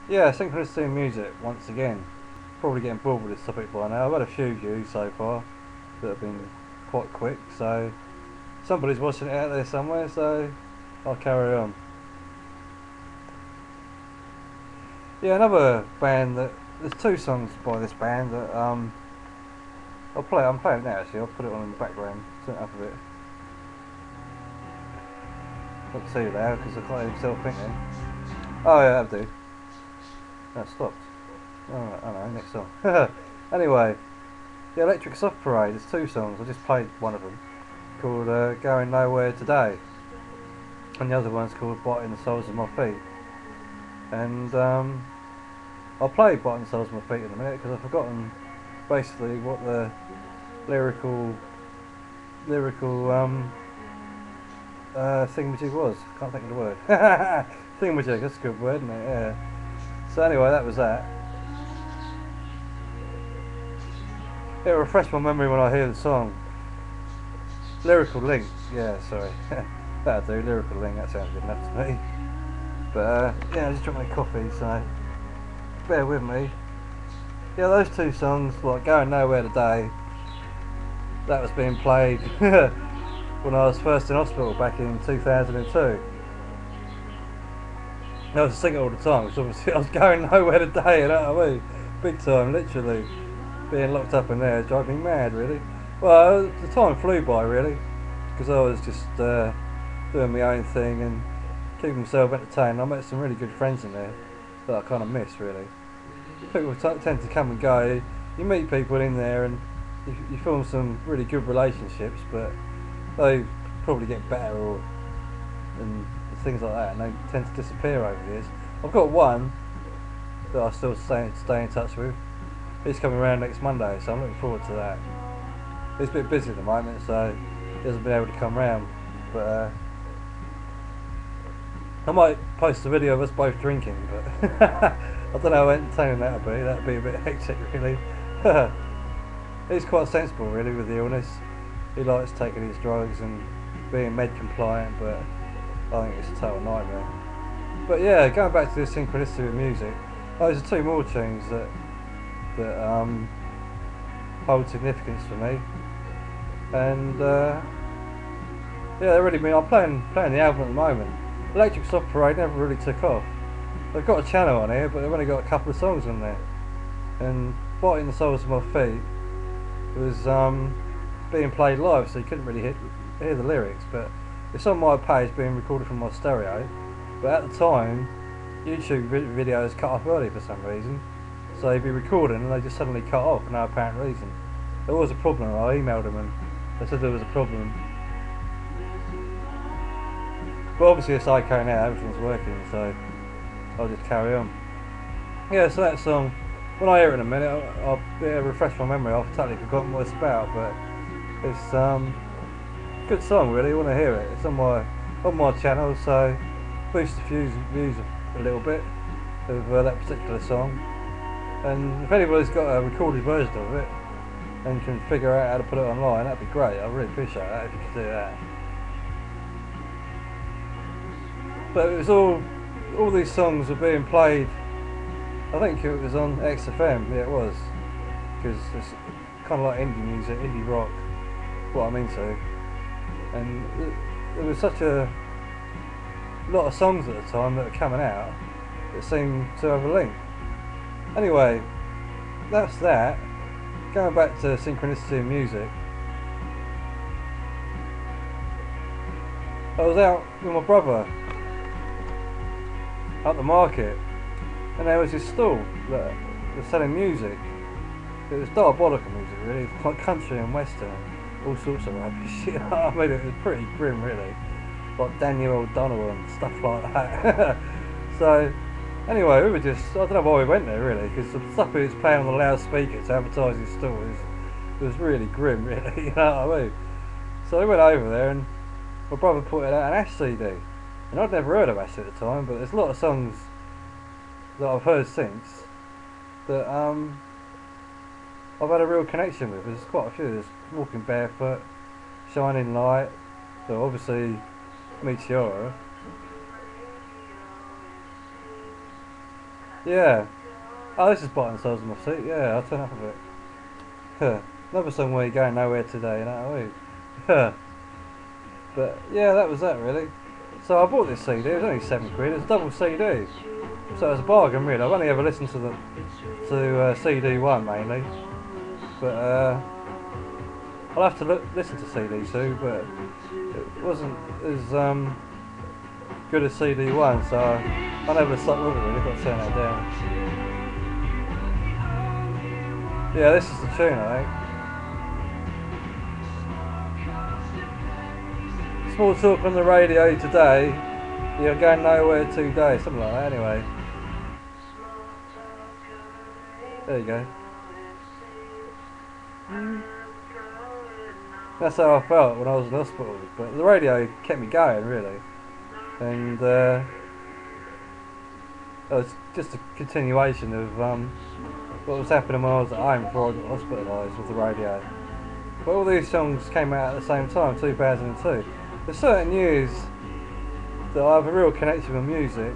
Yeah, synchronicity in music, once again. Probably getting bored with this topic by now. I've had a few views so far that have been quite quick, so somebody's watching it out there somewhere, so I'll carry on. Yeah, another band that, there's two songs by this band that I'm playing it now actually, I'll put it on in the background, turn it up a bit. Not too loud because I can't even still thinking. Oh yeah, that'll do. No, it stopped. Alright, I know, next song. Anyway, the Electric Soft Parade, there's two songs, I just played one of them, called Going Nowhere Today, and the other one's called Biting the Soles of My Feet. And I'll play Biting the Soles of My Feet in a minute because I've forgotten basically what the lyrical thingamajig was. Can't think of the word. Thingamajig, that's a good word, isn't it? Yeah. So anyway, that was that. It'll refresh my memory when I hear the song. Lyrical link, yeah, sorry. That'll do, lyrical link, that sounds good enough to me. But yeah, I just drank my coffee, so bear with me. Yeah, those two songs, like Going Nowhere Today, that was being played when I was first in hospital back in 2002. I was singing all the time, because obviously I was going nowhere today, you know what I mean? Big time, literally. Being locked up in there drove me mad, really. Well, the time flew by, really, because I was just doing my own thing and keeping myself entertained. I met some really good friends in there that I kind of miss, really. People tend to come and go. You meet people in there and you form some really good relationships, but they probably get better and things like that, and they tend to disappear over the years. I've got one that I still stay in touch with. He's coming around next Monday, so I'm looking forward to that. He's a bit busy at the moment, so he hasn't been able to come round, but I might post a video of us both drinking, but I don't know how entertaining that'd be. That'd be a bit hectic, really. He's quite sensible, really, with the illness. He likes taking his drugs and being med compliant, but I think it's a total nightmare. But yeah, going back to the synchronicity of music, those are two more tunes that hold significance for me, and yeah, they really mean. I'm playing the album at the moment. Electric Soft Parade never really took off. They've got a channel on here, but they've only got a couple of songs on there. And Biting the Soles of My Feet was being played live, so you couldn't really hear the lyrics, but it's on my page being recorded from my stereo. But at the time, YouTube videos cut off early for some reason, so they'd be recording and they just suddenly cut off for no apparent reason. There was a problem. I emailed them and they said there was a problem, but obviously it's okay now, everything's working, so I'll just carry on. Yeah, so that song, when I hear it in a minute, I'll refresh my memory. I've totally forgotten what it's about, but it's a good song, really. You want to hear it. It's on my channel, so boost the views a little bit of that particular song. And if anybody's got a recorded version of it and can figure out how to put it online, that'd be great. I'd really appreciate that if you could do that. But it was all these songs were being played. I think it was on XFM. Yeah, it was, because it's kind of like indie music, indie rock, what I'm into. And there was such a lot of songs at the time that were coming out that seemed to have a link. Anyway, that's that. Going back to synchronicity in music, I was out with my brother at the market, and there was this stall that was selling music. It was diabolical music, really, like country and western, all sorts of rubbish. You know what I mean? It was pretty grim, really, like Daniel O'Donnell and stuff like that. So anyway, we were just, I don't know why we went there, really, because the stuff he was playing on the loudspeaker to advertise his store was really grim, really. You know what I mean? So we went over there, and my brother put out an Ash CD, and I'd never heard of Ash at the time, but there's a lot of songs that I've heard since that I've had a real connection with. There's quite a few. There's Walking Barefoot, Shining Light, so obviously Meteora, Yeah. Oh, this is biting the soles of my seat. Yeah, I'll turn up a bit. Huh. Another song where you're going nowhere today, you know what I mean? Huh. But yeah, that was that really. So I bought this CD. It was only £7. It's a double CD, so it was a bargain really. I've only ever listened to CD one mainly, but I'll have to listen to CD two. But it wasn't as good as CD one, so I never stuck with it really. Got to turn that down. Yeah, this is the tune, I think. Small talk on the radio today. You're going nowhere today, something like that. Anyway, there you go. That's how I felt when I was in hospital. But the radio kept me going really, and it was just a continuation of what was happening when I was at home before I got hospitalised with the radio. But all these songs came out at the same time, 2002. There's certain years that I have a real connection with music,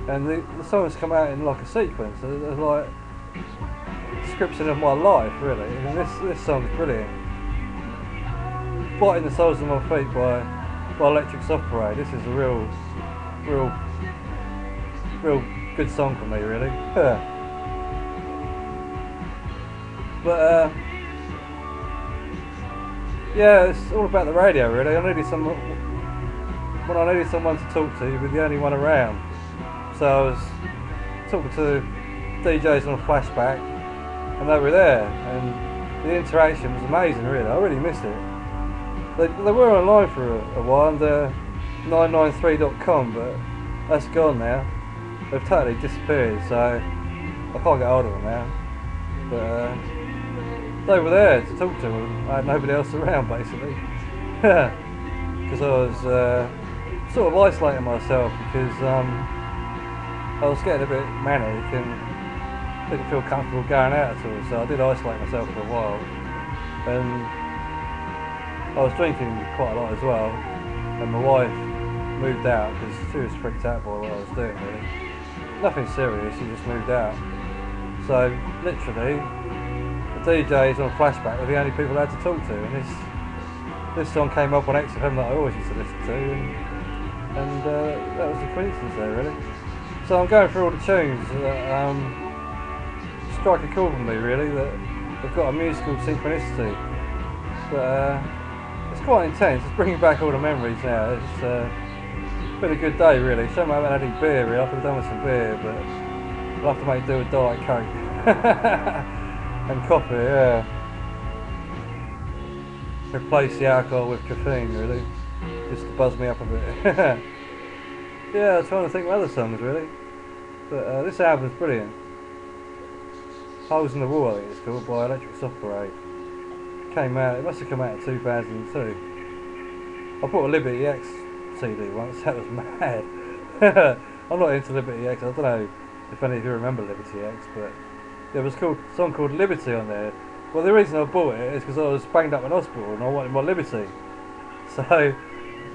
and the songs come out in like a sequence. They're like a description of my life, really. And this song's brilliant. Biting the Soles of My Feet by Electric Soft Parade. This is a real good song for me, really. But yeah, it's all about the radio, really. When I needed someone to talk to, you were the only one around. So I was talking to DJs on a flashback, and they were there, and the interaction was amazing, really. I really missed it. They were online for a while under 993.com, but that's gone now. They've totally disappeared, so I can't get hold of them now. But they were there to talk to them. I had nobody else around, basically. Because I was sort of isolating myself because I was getting a bit manic and didn't feel comfortable going out at all. So I did isolate myself for a while. And I was drinking quite a lot as well. And my wife moved out because she was freaked out by what I was doing, really. Nothing serious, she just moved out. So literally, the DJs on flashback were the only people I had to talk to, and this song came up on XFM that I always used to listen to, and that was a coincidence there, really. So I'm going through all the tunes that strike a chord with me, really, that have got a musical synchronicity. But it's quite intense. It's bringing back all the memories now. It's been a good day, really. Shame I haven't had any beer, really. I could have done with some beer, but I'll have to make do with Diet Coke. And coffee, yeah. Replace the alcohol with caffeine, really. Just to buzz me up a bit. Yeah, I was trying to think of other songs, really. But this album's brilliant. Holes in the Wall, I think it's called, by Electric Soft Parade. Came out, it must have come out in 2002. I bought a Liberty X CD once, that was mad. I'm not into Liberty X, I don't know if any of you remember Liberty X, but there was a song called Liberty on there. Well, the reason I bought it is because I was banged up in hospital and I wanted my liberty. So I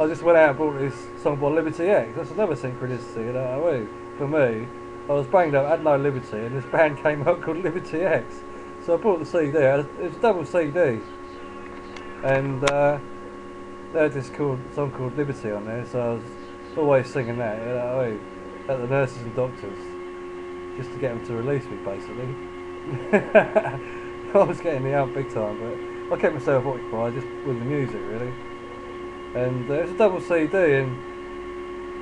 just went out and bought this song by Liberty X. That's another synchronicity, you know what I mean? For me, I was banged up, had no liberty, and this band came out called Liberty X. So I bought the CD. It was a double CD, and they had this song called Liberty on there. So I was always singing that, you know what I mean? At the nurses and doctors, just to get them to release me, basically. I was getting the out big time, but I kept myself occupied just with the music, really. And it was a double CD, and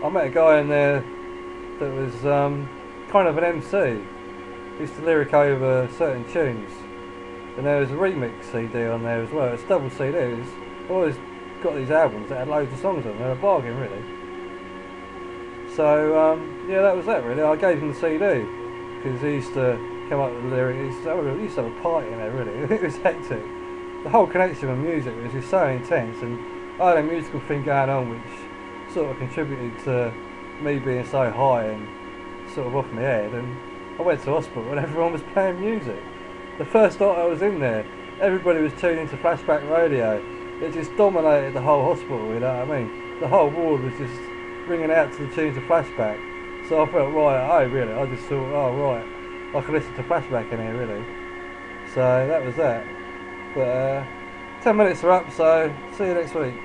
I met a guy in there that was kind of an MC. He used to lyric over certain tunes, and there was a remix CD on there as well. It's a double CD. I always got these albums that had loads of songs on them. They're a bargain, really. So yeah, that was that, really. I gave him the CD because he used to come up with the lyrics. He used to have a party in there, really. It was hectic. The whole connection with music was just so intense, and I had a musical thing going on which sort of contributed to me being so high and sort of off my head. And I went to hospital and everyone was playing music. The first night I was in there, everybody was tuning into flashback radio. It just dominated the whole hospital, you know what I mean? The whole ward was just ringing out to the tunes of flashback. So I felt right. Oh, really? I just thought, oh, right. I can listen to Flashback in here, really. So that was that. But 10 minutes are up, so see you next week.